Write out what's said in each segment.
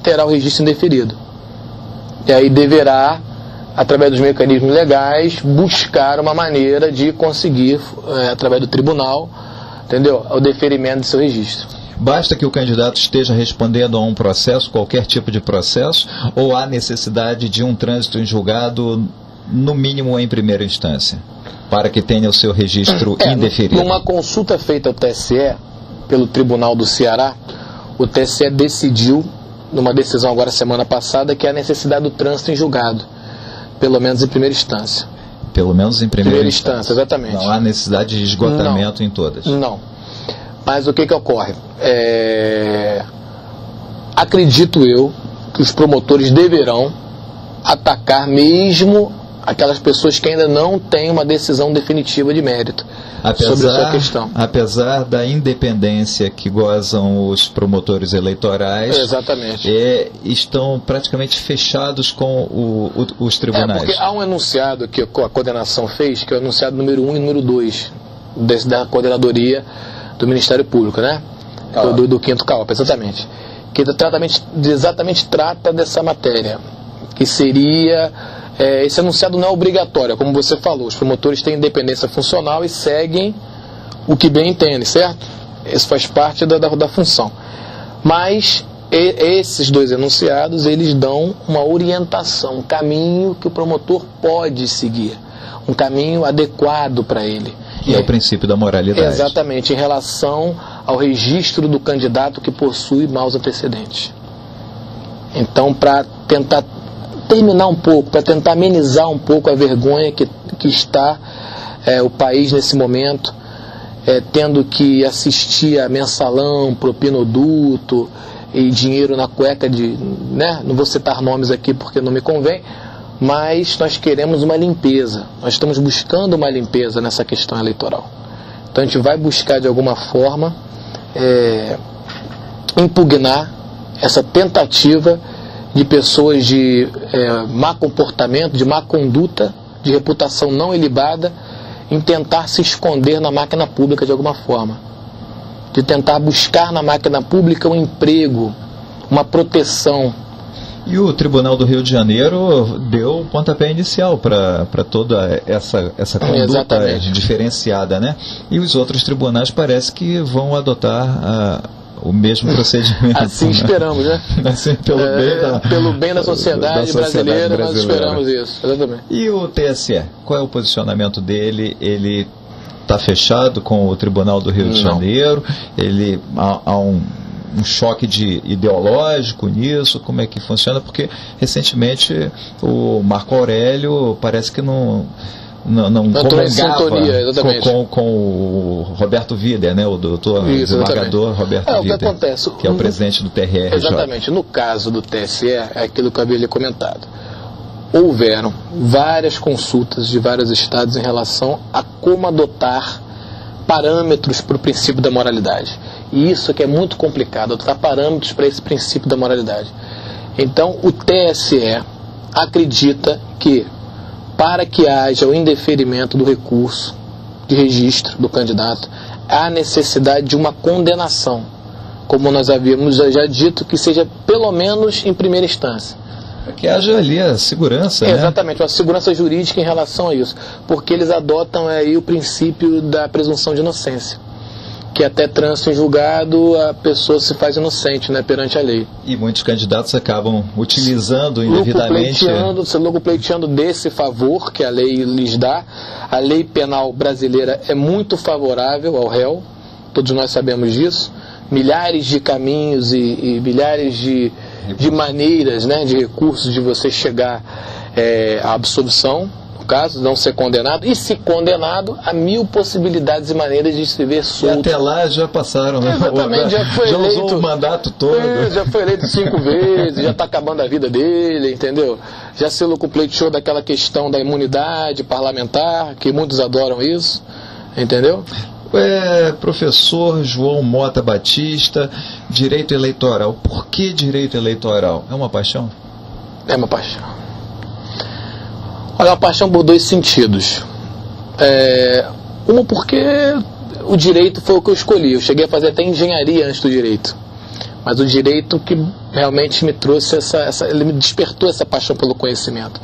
terá o registro indeferido. E aí deverá, através dos mecanismos legais, buscar uma maneira de conseguir, através do tribunal, entendeu, o deferimento de seu registro. Basta que o candidato esteja respondendo a um processo, qualquer tipo de processo, ou há necessidade de um trânsito em julgado, no mínimo em primeira instância, para que tenha o seu registro indeferido? Numa consulta feita ao TSE, pelo Tribunal do Ceará, o TSE decidiu, numa decisão agora semana passada, que há necessidade do trânsito em julgado, pelo menos em primeira instância. Pelo menos em primeira instância, exatamente. Não há necessidade de esgotamento em todas. Não. Mas o que ocorre? Acredito eu que os promotores deverão atacar mesmo aquelas pessoas que ainda não têm uma decisão definitiva de mérito sobre a sua questão. Apesar da independência que gozam os promotores eleitorais, exatamente, estão praticamente fechados com os tribunais. Porque há um enunciado que a coordenação fez, que é o enunciado número 1 e número 2 da coordenadoria do Ministério Público, né? Do 5º CAOP, exatamente. Que exatamente trata dessa matéria, que seria... esse enunciado não é obrigatório, como você falou, os promotores têm independência funcional e seguem o que bem entendem, certo? Isso faz parte da função. Mas esses dois enunciados, eles dão uma orientação, um caminho que o promotor pode seguir, um caminho adequado para ele. E é o princípio da moralidade. Exatamente, em relação ao registro do candidato que possui maus antecedentes. Então, para tentar terminar um pouco, para tentar amenizar um pouco a vergonha que está o país nesse momento, tendo que assistir a mensalão, propinoduto e dinheiro na cueca né? Não vou citar nomes aqui porque não me convém, mas nós queremos uma limpeza, nós estamos buscando uma limpeza nessa questão eleitoral. Então a gente vai buscar de alguma forma impugnar essa tentativa de pessoas de má comportamento, de má conduta, de reputação não ilibada, em tentar se esconder na máquina pública de alguma forma. De tentar buscar na máquina pública um emprego, uma proteção. E o Tribunal do Rio de Janeiro deu o pontapé inicial para toda essa conduta exatamente diferenciada, né? E os outros tribunais parece que vão adotar o mesmo procedimento. Assim esperamos, né? Assim, pelo bem da sociedade brasileira, nós esperamos isso. Exatamente. E o TSE? Qual é o posicionamento dele? Ele está fechado com o Tribunal do Rio de Janeiro? Há um choque ideológico nisso? Como é que funciona? Porque recentemente o Marco Aurélio parece que não comungava com o Roberto Wider, né? O doutor desembargador Roberto Wider, o que acontece, que é o presidente do TRR. Exatamente. No caso do TSE, é aquilo que eu havia lhe comentado. Houveram várias consultas de vários estados em relação a como adotar parâmetros para o princípio da moralidade. E isso que é muito complicado, adotar parâmetros para esse princípio da moralidade. Então, o TSE acredita que, para que haja o indeferimento do recurso de registro do candidato, há necessidade de uma condenação, como nós havíamos já dito, que seja pelo menos em primeira instância. Para que haja ali a segurança, exatamente, uma segurança jurídica em relação a isso, porque eles adotam aí o princípio da presunção de inocência, que até trânsito em julgado a pessoa se faz inocente, né, perante a lei. E muitos candidatos acabam utilizando indevidamente... Lucro-pleiteando desse favor que a lei lhes dá. A lei penal brasileira é muito favorável ao réu, todos nós sabemos disso. Milhares de caminhos e milhares de maneiras, né, de recursos de você chegar à absolvição, no caso, não ser condenado, e se condenado, há 1000 possibilidades e maneiras de se ver solto. E até lá já passaram, né? Exatamente, já foi eleito, já usou o mandato todo. Já foi eleito 5 vezes, já está acabando a vida dele, entendeu? Já se lucupleiteou daquela questão da imunidade parlamentar, que muitos adoram isso, entendeu? Professor João Mota Batista, direito eleitoral. Por que direito eleitoral? É uma paixão? É uma paixão. Olha, é uma paixão por 2 sentidos. Uma porque o direito foi o que eu escolhi. Eu cheguei a fazer até engenharia antes do direito. mas o direito que realmente me trouxe ele me despertou essa paixão pelo conhecimento.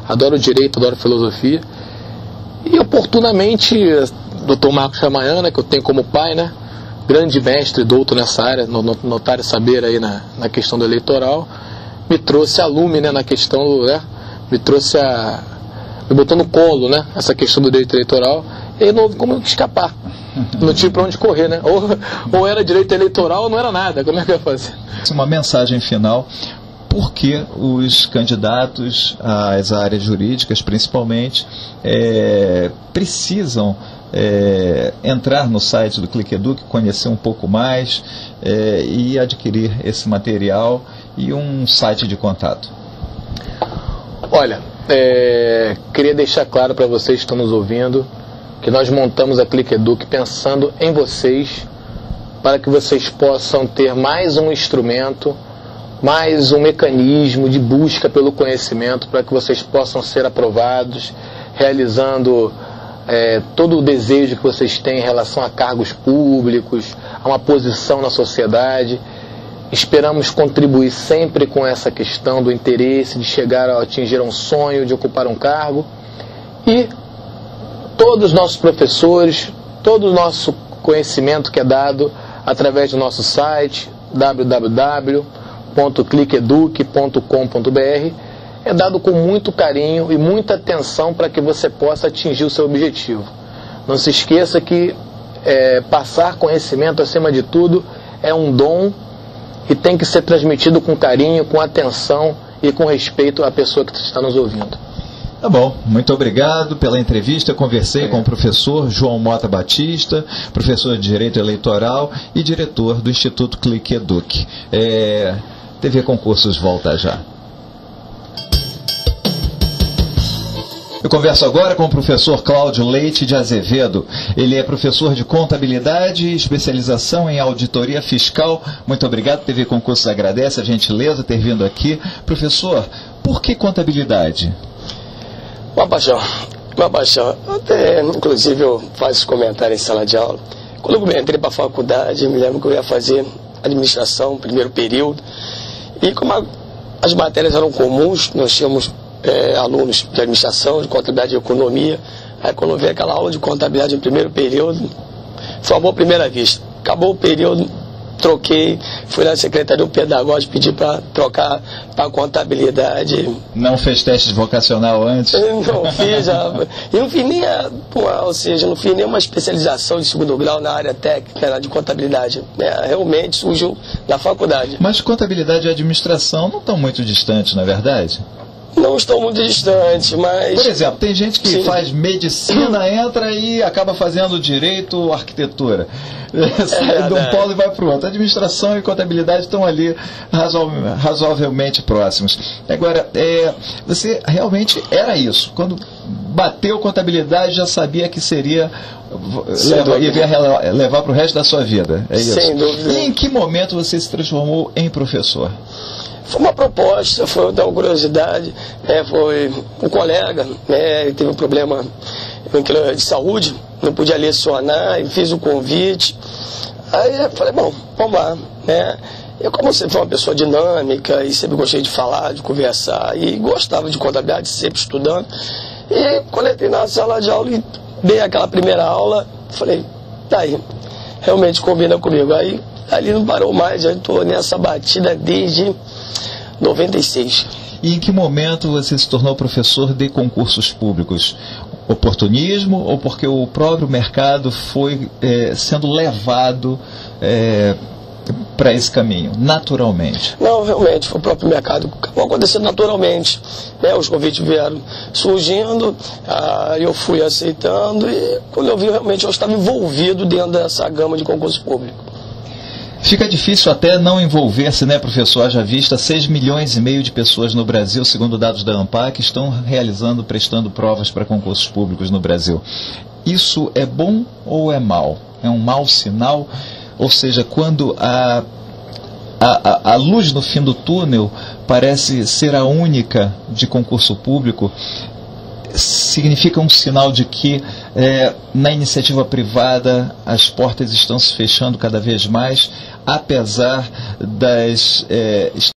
Adoro o direito, adoro filosofia. E oportunamente, Dr. Marcos Ramayana, que eu tenho como pai, né, grande mestre e doutor nessa área, notário saber aí na questão do eleitoral, me trouxe a lume, né, na questão, né, me botou no colo, né, essa questão do direito eleitoral, e aí não houve como escapar. Não tinha para onde correr, né? Ou era direito eleitoral ou não era nada. Como é que eu ia fazer? Uma mensagem final. Por que os candidatos às áreas jurídicas, principalmente, precisam entrar no site do ClickEduc, conhecer um pouco mais e adquirir esse material e um site de contato? Olha, queria deixar claro para vocês que estão nos ouvindo que nós montamos a ClickEduc pensando em vocês, para que vocês possam ter mais um instrumento, mais um mecanismo de busca pelo conhecimento, para que vocês possam ser aprovados, realizando todo o desejo que vocês têm em relação a cargos públicos, a uma posição na sociedade. Esperamos contribuir sempre com essa questão do interesse de chegar a atingir um sonho, de ocupar um cargo. E todos os nossos professores, todo o nosso conhecimento que é dado através do nosso site www.clickeduc.com.br é dado com muito carinho e muita atenção para que você possa atingir o seu objetivo. Não se esqueça que passar conhecimento, acima de tudo, é um dom e tem que ser transmitido com carinho, com atenção e com respeito à pessoa que está nos ouvindo. Tá bom, muito obrigado pela entrevista. Eu conversei com o professor João Mota Batista, professor de Direito Eleitoral e diretor do Instituto ClickEduc. TV Concursos volta já. Eu converso agora com o professor Cláudio Leite de Azevedo. Ele é professor de contabilidade e especialização em auditoria fiscal. Muito obrigado, TV Concursos agradece a gentileza de ter vindo aqui. Professor, por que contabilidade? Uma paixão. Até, inclusive, eu faço esse comentário em sala de aula. Quando eu entrei para a faculdade, eu me lembro que eu ia fazer administração, primeiro período. E como as matérias eram comuns, nós tínhamos alunos de administração, de contabilidade e economia. Aí quando eu vi aquela aula de contabilidade em primeiro período, foi amor à primeira vista. Acabou o período, troquei, fui na secretaria pedagógica, pedi para trocar para contabilidade. Não fez teste vocacional antes? Não fiz, e não fiz nem não fiz nenhuma especialização de segundo grau na área técnica de contabilidade. Realmente surgiu na faculdade. Mas contabilidade e administração não estão muito distantes, não é verdade? Não estão muito distantes, mas... Por exemplo, tem gente que faz medicina, entra e acaba fazendo direito ou arquitetura. De um polo e vai para o outro. Administração e contabilidade estão ali razoavelmente próximos. Agora, você realmente era isso. Quando bateu contabilidade, já sabia que seria... levar para o resto da sua vida. É isso? Sem dúvida. E em que momento você se transformou em professor? Foi uma proposta, foi uma curiosidade, foi um colega, ele teve um problema de saúde, não podia lecionar, e fiz o convite. Aí eu falei, bom, vamos lá. Eu, como sempre fui uma pessoa dinâmica e sempre gostei de falar, de conversar, e gostava de contabilidade, sempre estudando. E quando entrei na sala de aula e dei aquela primeira aula, falei, tá aí, realmente combina comigo. Aí ali não parou mais, já estou nessa batida desde 96. E em que momento você se tornou professor de concursos públicos? Oportunismo ou porque o próprio mercado foi sendo levado para esse caminho, naturalmente? Não, realmente, foi o próprio mercado. Acabou acontecendo naturalmente. Os convites vieram surgindo, eu fui aceitando e quando eu vi, realmente eu estava envolvido dentro dessa gama de concurso público. Fica difícil até não envolver-se, né, professor? Haja vista 6,5 milhões de pessoas no Brasil, segundo dados da ANPAC, estão prestando provas para concursos públicos no Brasil. Isso é bom ou é mau? É um mau sinal? Ou seja, quando a luz no fim do túnel parece ser a única de concurso público, significa um sinal de que na iniciativa privada as portas estão se fechando cada vez mais, apesar das